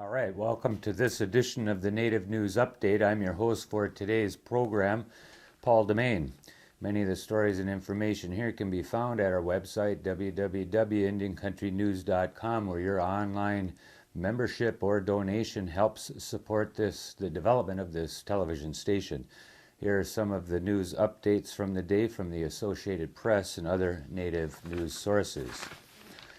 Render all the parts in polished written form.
All right, welcome to this edition of the Native News Update. I'm your host for today's program, Paul Demain. Many of the stories and information here can be found at our website, www.indiancountrynews.com, where your online membership or donation helps support the development of this television station. Here are some of the news updates from the day from the Associated Press and other Native news sources.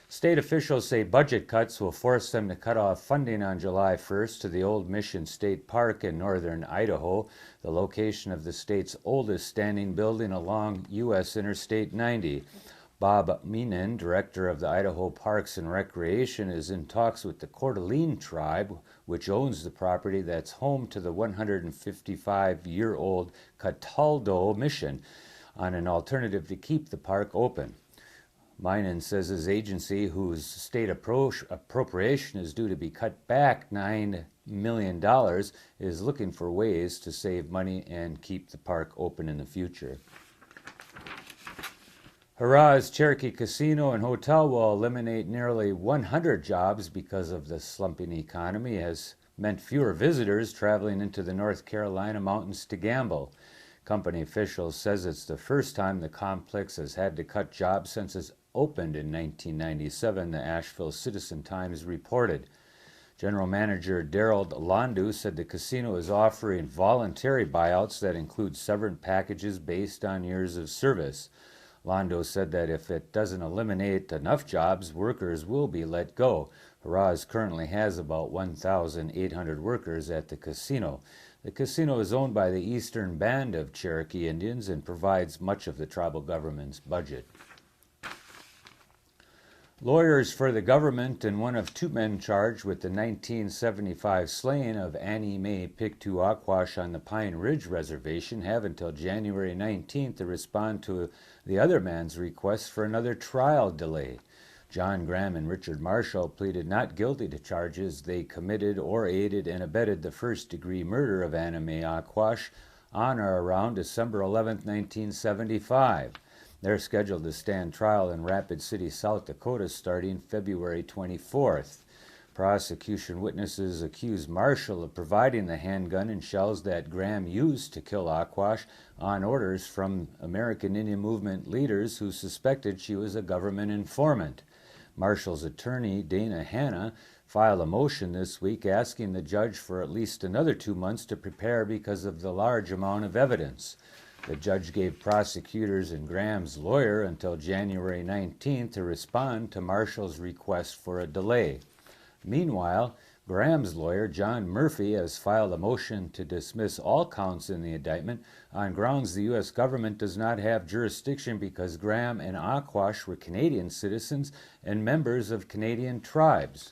State officials say budget cuts will force them to cut off funding on July 1st to the Old Mission State Park in northern Idaho, the location of the state's oldest standing building along U.S. Interstate 90. Bob Meenan, director of the Idaho Parks and Recreation, is in talks with the Coeur d'Alene tribe, which owns the property that's home to the 155-year-old Cataldo Mission, on an alternative to keep the park open. Meenan says his agency, whose state appropriation is due to be cut back $9 million, is looking for ways to save money and keep the park open in the future. Hurrah's Cherokee Casino and Hotel will eliminate nearly 100 jobs because of the slumping economy, has meant fewer visitors traveling into the North Carolina mountains to gamble. Company officials says it's the first time the complex has had to cut jobs since its opened in 1997, the Asheville Citizen-Times reported. General Manager Daryl Londu said the casino is offering voluntary buyouts that include severance packages based on years of service. Londo said that if it doesn't eliminate enough jobs, workers will be let go. Hurrah's currently has about 1,800 workers at the casino. The casino is owned by the Eastern Band of Cherokee Indians and provides much of the tribal government's budget. Lawyers for the government and one of two men charged with the 1975 slaying of Annie Mae Pictou-Aquash on the Pine Ridge Reservation have until January 19th to respond to the other man's request for another trial delay. John Graham and Richard Marshall pleaded not guilty to charges they committed or aided and abetted the first-degree murder of Annie Mae Aquash on or around December 11, 1975. They're scheduled to stand trial in Rapid City, South Dakota, starting February 24th. Prosecution witnesses accused Marshall of providing the handgun and shells that Graham used to kill Aquash on orders from American Indian Movement leaders who suspected she was a government informant. Marshall's attorney, Dana Hanna, filed a motion this week asking the judge for at least another 2 months to prepare because of the large amount of evidence. The judge gave prosecutors and Graham's lawyer until January 19th to respond to Marshall's request for a delay. Meanwhile, Graham's lawyer, John Murphy, has filed a motion to dismiss all counts in the indictment on grounds the U.S. government does not have jurisdiction because Graham and Aquash were Canadian citizens and members of Canadian tribes.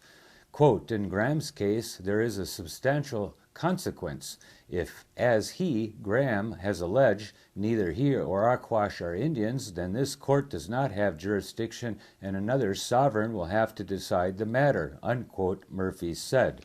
Quote, in Graham's case, there is a substantial consequence. If, as he, Graham, has alleged, neither he or Aquash are Indians, then this court does not have jurisdiction and another sovereign will have to decide the matter, unquote, Murphy said.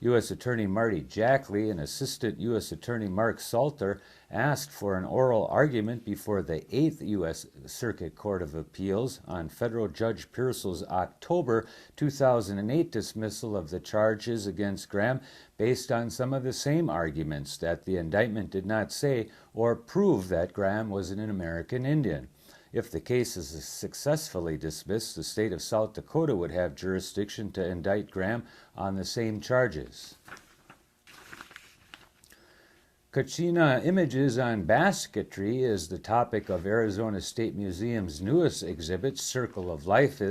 U.S. Attorney Marty Jackley and Assistant U.S. Attorney Mark Salter asked for an oral argument before the 8th U.S. Circuit Court of Appeals on federal Judge Pearsall's October 2008 dismissal of the charges against Graham based on some of the same arguments that the indictment did not say or prove that Graham was an American Indian. If the case is successfully dismissed, the state of South Dakota would have jurisdiction to indict Graham on the same charges. Kachina images on basketry is the topic of Arizona State Museum's newest exhibit, Circle of Life,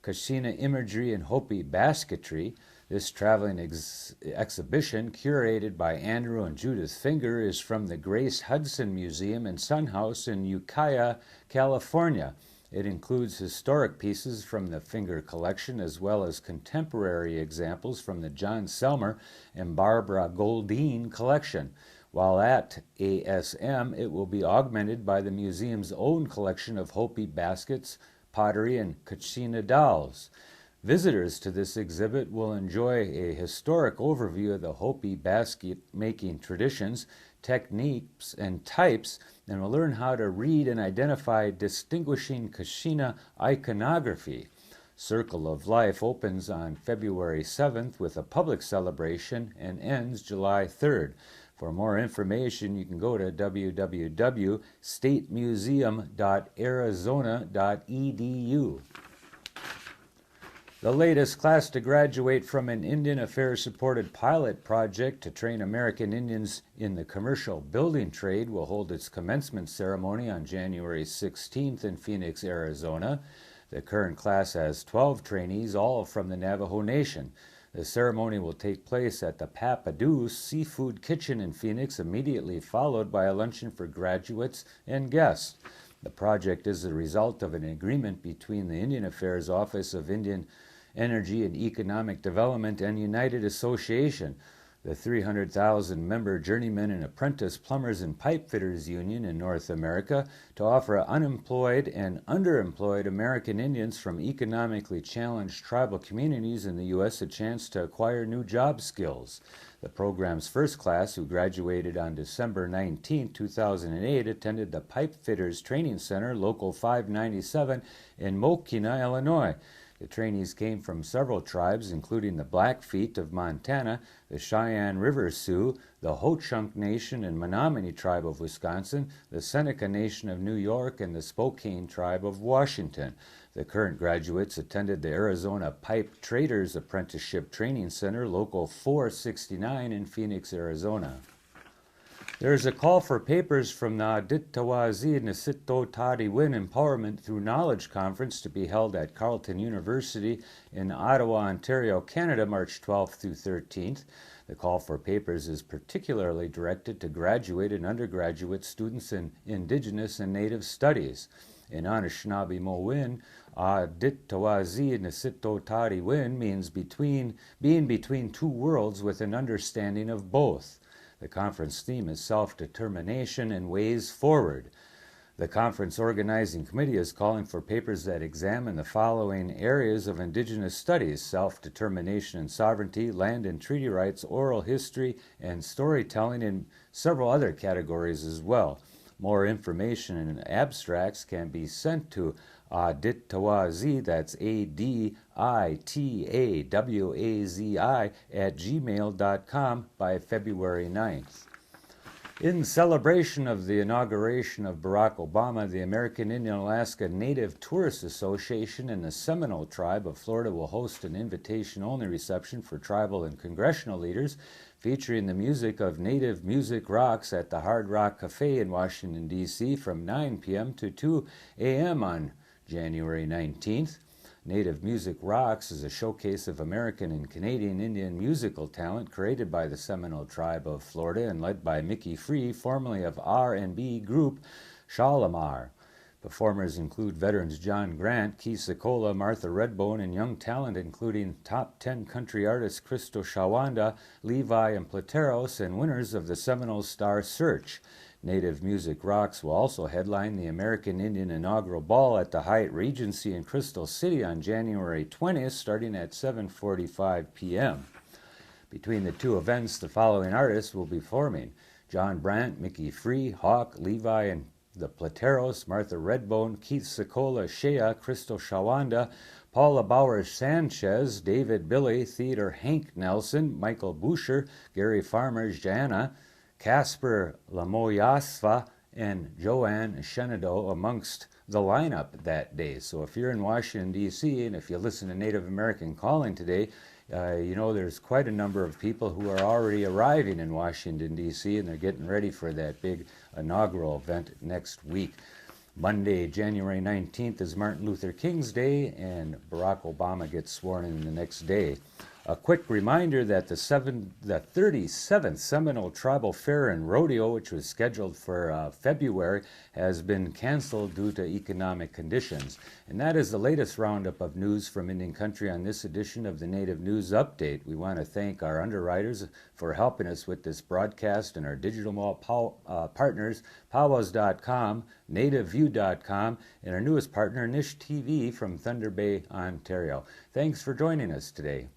Kachina Imagery and Hopi Basketry. This traveling exhibition, curated by Andrew and Judith Finger, is from the Grace Hudson Museum and Sun House in Ukiah, California. It includes historic pieces from the Finger collection as well as contemporary examples from the John Selmer and Barbara Goldine collection. While at ASM, it will be augmented by the museum's own collection of Hopi baskets, pottery, and Kachina dolls. Visitors to this exhibit will enjoy a historic overview of the Hopi basket-making traditions, techniques, and types, and will learn how to read and identify distinguishing Kachina iconography. Circle of Life opens on February 7th with a public celebration and ends July 3rd. For more information, you can go to www.statemuseum.arizona.edu. The latest class to graduate from an Indian Affairs-supported pilot project to train American Indians in the commercial building trade will hold its commencement ceremony on January 16th in Phoenix, Arizona. The current class has 12 trainees, all from the Navajo Nation. The ceremony will take place at the Papado's Seafood Kitchen in Phoenix, immediately followed by a luncheon for graduates and guests. The project is the result of an agreement between the Indian Affairs Office of Indian Energy and Economic Development and United Association, the 300,000-member Journeyman and Apprentice Plumbers and Pipefitters Union in North America, to offer unemployed and underemployed American Indians from economically challenged tribal communities in the U.S. a chance to acquire new job skills. The program's first class, who graduated on December 19, 2008, attended the Pipefitters Training Center, Local 597, in Mokina, Illinois. The trainees came from several tribes, including the Blackfeet of Montana, the Cheyenne River Sioux, the Ho-Chunk Nation and Menominee Tribe of Wisconsin, the Seneca Nation of New York, and the Spokane Tribe of Washington. The current graduates attended the Arizona Pipe Traders Apprenticeship Training Center, Local 469 in Phoenix, Arizona. There is a call for papers from the Aditawazi Nisito Tadiwin Empowerment Through Knowledge Conference to be held at Carleton University in Ottawa, Ontario, Canada, March 12th through 13th. The call for papers is particularly directed to graduate and undergraduate students in Indigenous and Native Studies. In Anishinaabe-Mowin, Aditawazi Nisito Tadiwin means being between two worlds with an understanding of both. The conference theme is self-determination and ways forward. The conference organizing committee is calling for papers that examine the following areas of Indigenous studies: self-determination and sovereignty, land and treaty rights, oral history, and storytelling, and several other categories as well. More information and abstracts can be sent to Aditawazi, that's ADITAWAZI, at gmail.com by February 9th. In celebration of the inauguration of Barack Obama, the American Indian Alaska Native Tourist Association and the Seminole Tribe of Florida will host an invitation-only reception for tribal and congressional leaders, featuring the music of Native Music Rocks at the Hard Rock Cafe in Washington, D.C. from 9 p.m. to 2 a.m. on January 19th. Native Music Rocks is a showcase of American and Canadian Indian musical talent created by the Seminole Tribe of Florida and led by Mickey Free, formerly of R&B group Shalimar. Performers include veterans John Grant, Keith Secola, Martha Redbone, and young talent including top 10 country artists Cristo Shawanda, Levi, and Plateros, and winners of the Seminole Star Search. Native Music Rocks will also headline the American Indian Inaugural Ball at the Hyatt Regency in Crystal City on January 20th, starting at 7:45 p.m. Between the two events, the following artists will be performing: John Brandt, Mickey Free, Hawk, Levi, and the Plateros, Martha Redbone, Keith Secola, Shea, Cristo Shawanda, Paula Bauer-Sanchez, David Billy, Theodore Hank Nelson, Michael Boucher, Gary Farmer, Jana, Casper Lamoyasva, and Joanne Shenado amongst the lineup that day. So if you're in Washington, D.C., and if you listen to Native American Calling today, you know there's quite a number of people who are already arriving in Washington, D.C., and they're getting ready for that big inaugural event next week. Monday, January 19th is Martin Luther King's Day, and Barack Obama gets sworn in the next day. A quick reminder that the 37th Seminole Tribal Fair and Rodeo, which was scheduled for February, has been canceled due to economic conditions. And that is the latest roundup of news from Indian Country on this edition of the Native News Update. We want to thank our underwriters for helping us with this broadcast and our digital partners, powwows.com, nativeview.com, and our newest partner, Nish TV from Thunder Bay, Ontario. Thanks for joining us today.